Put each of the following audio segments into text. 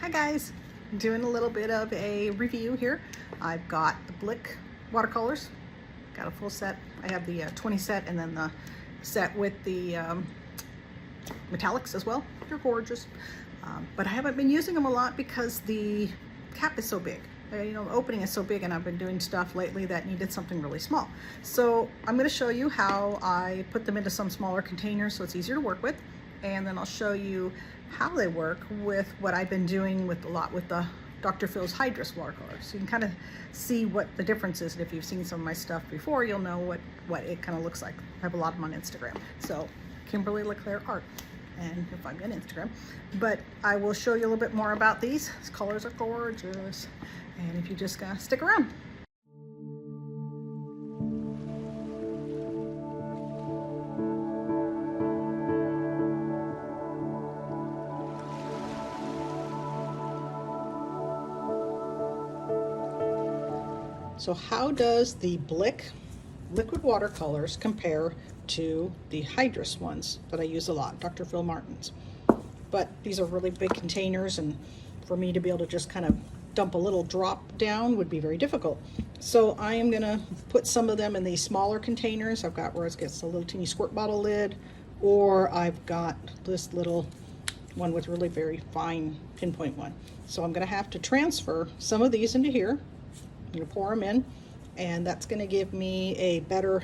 Hi guys, doing a little bit of a review here. I've got the Blick watercolors, got a full set. I have the 20 set and then the set with the metallics as well. They're gorgeous, but I haven't been using them a lot because the cap is so big. You know, the opening is so big, and I've been doing stuff lately that needed something really small. So I'm going to show you how I put them into some smaller containers so it's easier to work with, and then I'll show you how they work with what I've been doing with the Dr. Phil's Hydrus watercolor. So you can kind of see what the difference is, and if you've seen some of my stuff before, you'll know what it kind of looks like. I have a lot of them on Instagram. So Kimberly LeClaire Art, and you'll find me on Instagram. But I will show you a little bit more about these. These colors are gorgeous, and if you just gotta stick around. So how does the Blick liquid watercolors compare to the Hydrus ones that I use a lot, Dr. Phil Martin's? But these are really big containers, and for me to be able to just kind of dump a little drop down would be very difficult. So I am gonna put some of them in these smaller containers. I've got where it gets a little teeny squirt bottle lid, or I've got this little one with really very fine pinpoint one. So I'm gonna have to transfer some of these into here. I'm gonna pour them in, and that's gonna give me a better,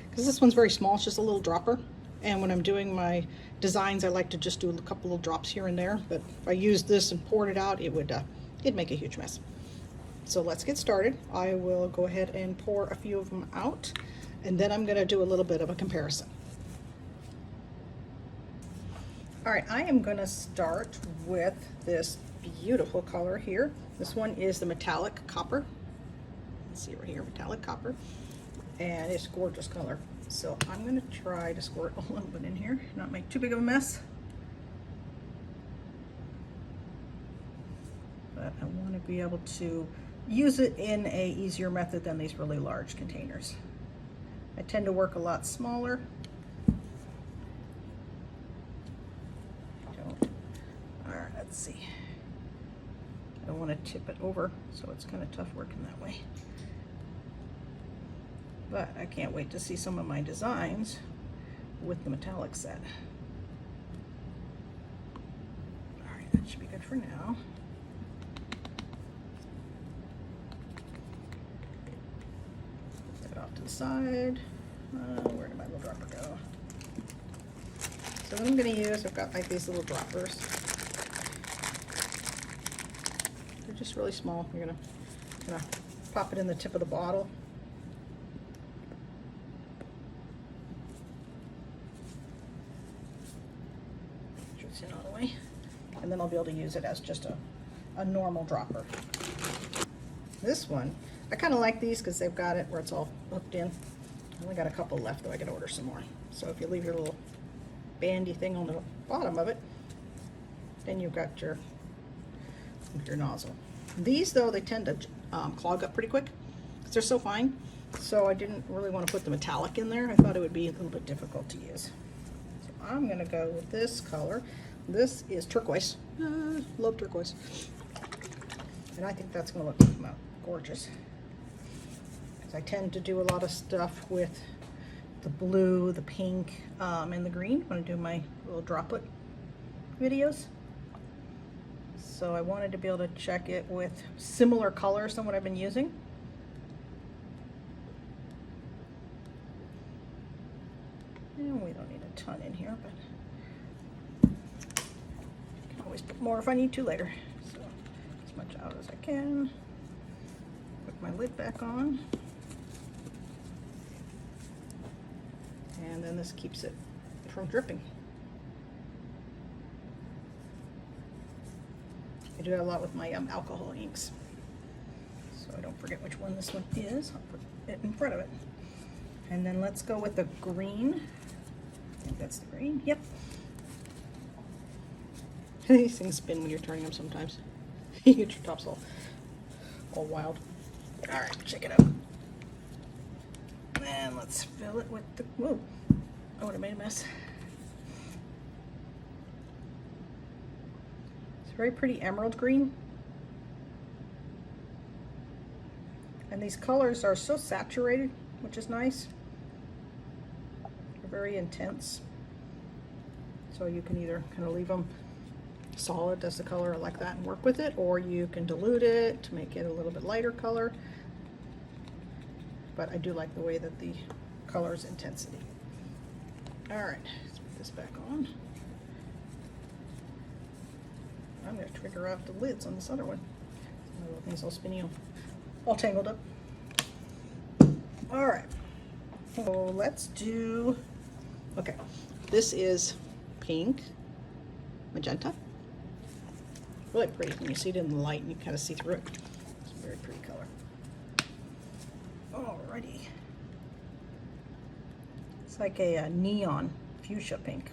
because this one's very small, it's just a little dropper. And when I'm doing my designs, I like to just do a couple little drops here and there. But if I used this and poured it out, it'd make a huge mess. So let's get started. I will go ahead and pour a few of them out, and then I'm gonna do a little bit of a comparison. All right, I am gonna start with this beautiful color here. This one is the metallic copper. See right here, metallic copper, and it's a gorgeous color. So I'm going to try to squirt a little bit in here, not make too big of a mess, but I want to be able to use it in a easier method than these really large containers. I tend to work a lot smaller. All right, let's see. I don't want to tip it over, so it's kind of tough working that way. But I can't wait to see some of my designs with the metallic set. All right, that should be good for now. Put that off to the side. Where did my little dropper go? So what I'm going to use, I've got like these little droppers. They're just really small. You're gonna pop it in the tip of the bottle. In all the way, and then I'll be able to use it as just a normal dropper. This one, I kind of like these because they've got it where it's all hooked in. I only got a couple left, though. I gotta order some more. So if you leave your little bandy thing on the bottom of it, then you've got your nozzle. These, though, they tend to clog up pretty quick because they're so fine. So I didn't really want to put the metallic in there. I thought it would be a little bit difficult to use. So I'm gonna go with this color. This is turquoise. Love turquoise. And I think that's going to look gorgeous. Because I tend to do a lot of stuff with the blue, the pink, and the green when I do my little droplet videos. So I wanted to be able to check it with similar colors than what I've been using. And we don't need a ton in here, but always put more if I need to later. So as much out as I can. Put my lid back on. And then this keeps it from dripping. I do that a lot with my alcohol inks. So I don't forget which one this one is. I'll put it in front of it. And then let's go with the green. I think that's the green. Yep. These things spin when you're turning them sometimes. You get your tops all wild. All right, check it out. And let's fill it with the, whoa, I would have made a mess. It's very pretty emerald green. And these colors are so saturated, which is nice. They're very intense. So you can either kind of leave them solid as the color like that and work with it, or you can dilute it to make it a little bit lighter color. But I do like the way that the color's intensity. All right, let's put this back on. I'm going to trigger off the lids on this other one. My little thing's all spinny, all tangled up. All right, so let's do, okay, this is pink, magenta. Really pretty when you see it in the light and you kind of see through it. It's a very pretty color. Alrighty. It's like a neon fuchsia pink.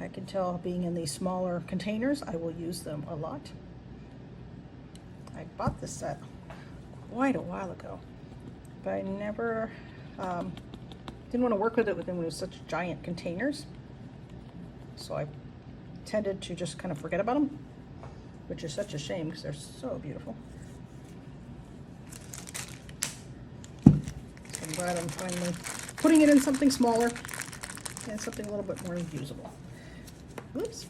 I can tell being in these smaller containers, I will use them a lot. I bought this set quite a while ago, but I never didn't want to work with it when it was such giant containers. So I tended to just kind of forget about them, which is such a shame because they're so beautiful. So I'm glad I'm finally putting it in something smaller and something a little bit more usable. Whoops.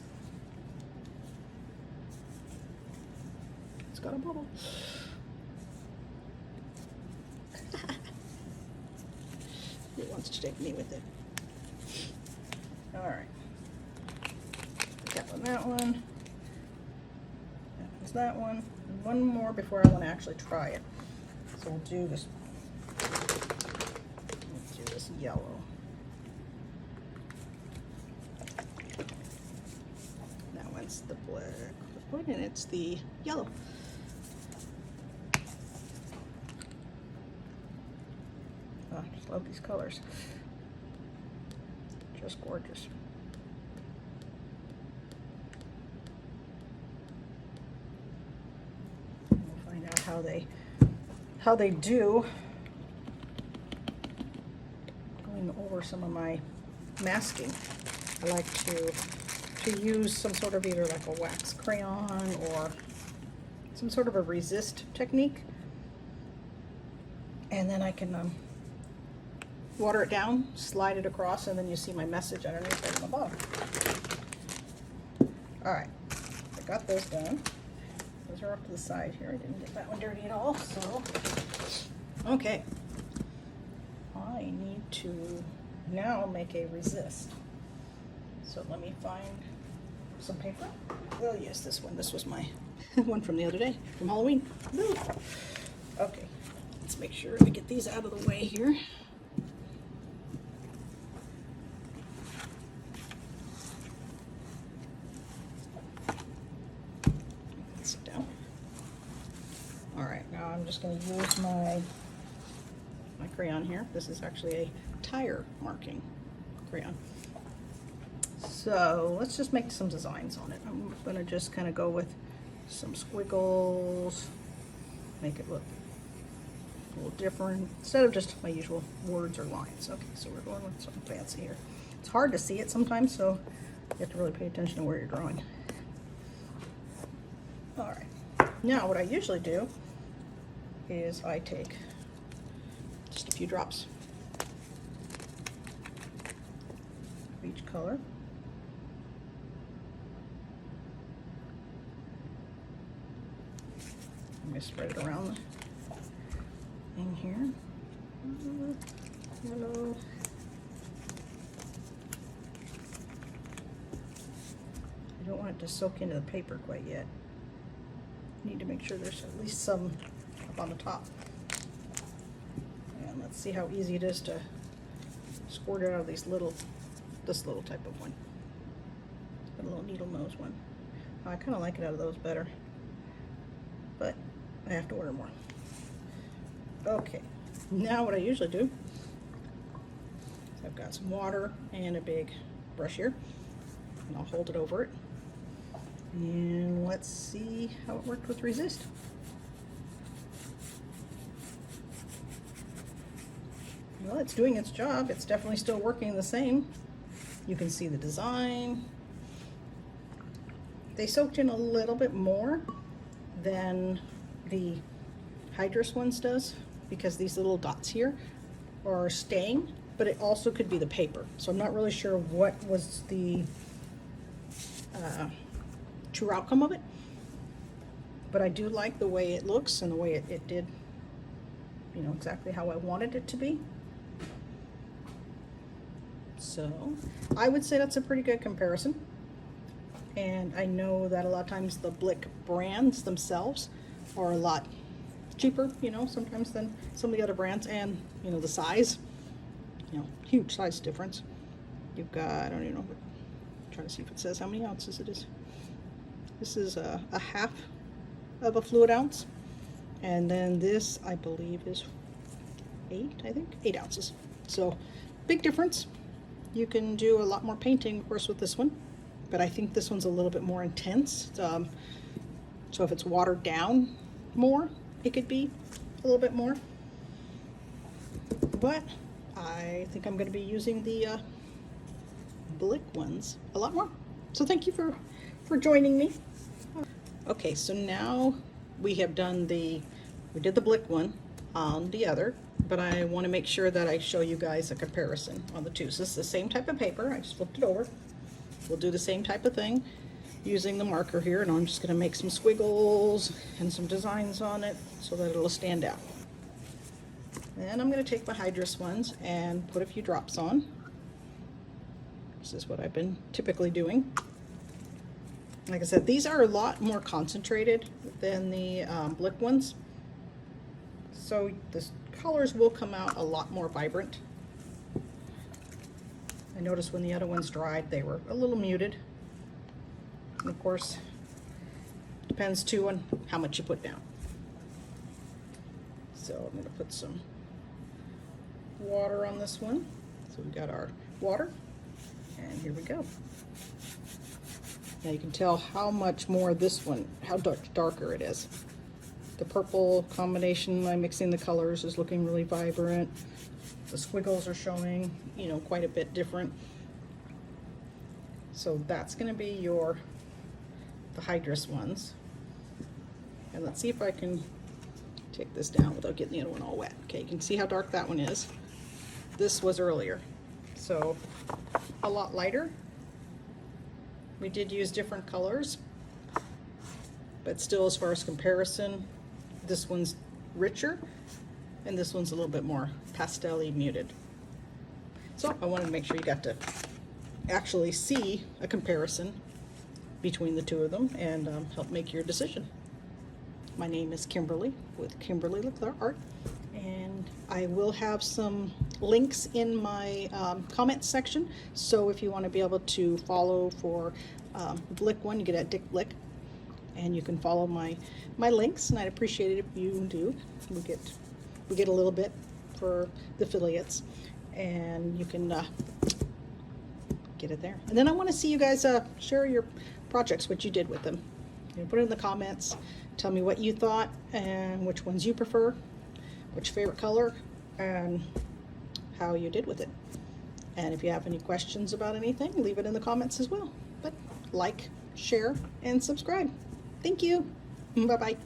It's got a bubble. It wants to take me with it. All right. Cap on that one. That was that one. And one more before I want to actually try it. So we'll do this. Let's do this yellow. That one's the black liquid, and it's the yellow. Oh, I just love these colors. Just gorgeous. We'll find out how they do going over some of my masking. I like to use some sort of either like a wax crayon or some sort of a resist technique, and then I can water it down, slide it across, and then you see my message underneath right on the bottom. All right, I got those done. Those are off to the side here. I didn't get that one dirty at all, so. Okay. I need to now make a resist. So let me find some paper. We'll use this one. This was my one from the other day, from Halloween. Woo. Okay, let's make sure I get these out of the way here. Sit down. All right, now I'm just going to use my crayon here. This is actually a tire marking crayon. So let's just make some designs on it. I'm going to just kind of go with some squiggles, make it look a little different instead of just my usual words or lines. Okay, so we're going with something fancy here. It's hard to see it sometimes, so you have to really pay attention to where you're drawing. All right, now what I usually do is I take just a few drops of each color. I'm going to spread it around in here. Yellow. I don't want it to soak into the paper quite yet. Need to make sure there's at least some up on the top. And let's see how easy it is to squirt it out of this little type of one. A little needle nose one. I kind of like it out of those better, but I have to order more. Okay, now what I usually do is I've got some water and a big brush here, and I'll hold it over it. And let's see how it worked with resist. Well, it's doing its job. It's definitely still working the same. You can see the design. They soaked in a little bit more than the Hydrus ones does, because these little dots here are staying, but it also could be the paper. So I'm not really sure what was the true outcome of it, but I do like the way it looks and the way it did, you know, exactly how I wanted it to be. So I would say that's a pretty good comparison. And I know that a lot of times the Blick brands themselves are a lot cheaper, you know, sometimes than some of the other brands, and you know, the size, you know, huge size difference. You've got, I don't even know, I'm trying to see if it says how many ounces it is. This is a half of a fluid ounce, and then this I believe is 8 ounces. So big difference. You can do a lot more painting, of course, with this one, but I think this one's a little bit more intense. So if it's watered down more, it could be a little bit more. But I think I'm going to be using the Blick ones a lot more. So thank you for joining me. Okay, so now we have done we did the Blick one on the other, but I want to make sure that I show you guys a comparison on the two. So this is the same type of paper. I just flipped it over. We'll do the same type of thing using the marker here, and I'm just going to make some squiggles and some designs on it so that it'll stand out. And I'm going to take my Hydrus ones and put a few drops on. This is what I've been typically doing. Like I said, these are a lot more concentrated than the Blick ones, so the colors will come out a lot more vibrant. I noticed when the other ones dried, they were a little muted. And of course, depends too on how much you put down. So I'm going to put some water on this one. So we got our water, and here we go. Now you can tell how much more this one, how darker it is. The purple combination, I'm mixing the colors, is looking really vibrant. The squiggles are showing, you know, quite a bit different. So that's going to be the Hydrus ones. And let's see if I can take this down without getting the other one all wet. Okay, you can see how dark that one is. This was earlier, so a lot lighter. We did use different colors, but still, as far as comparison, this one's richer and this one's a little bit more pastel-y muted. So I wanted to make sure you got to actually see a comparison between the two of them and help make your decision. My name is Kimberly with Kimberly LeClaire Art, and I will have some links in my comment section, so if you want to be able to follow for Blick one, you get at Dick Blick, and you can follow my links, and I'd appreciate it if you do. We get a little bit for the affiliates, and you can get it there. And then I want to see you guys share your projects, what you did with them. You know, put it in the comments. Tell me what you thought and which ones you prefer, which favorite color, and how you did with it. And if you have any questions about anything, leave it in the comments as well. But like, share, and subscribe. Thank you. Bye-bye.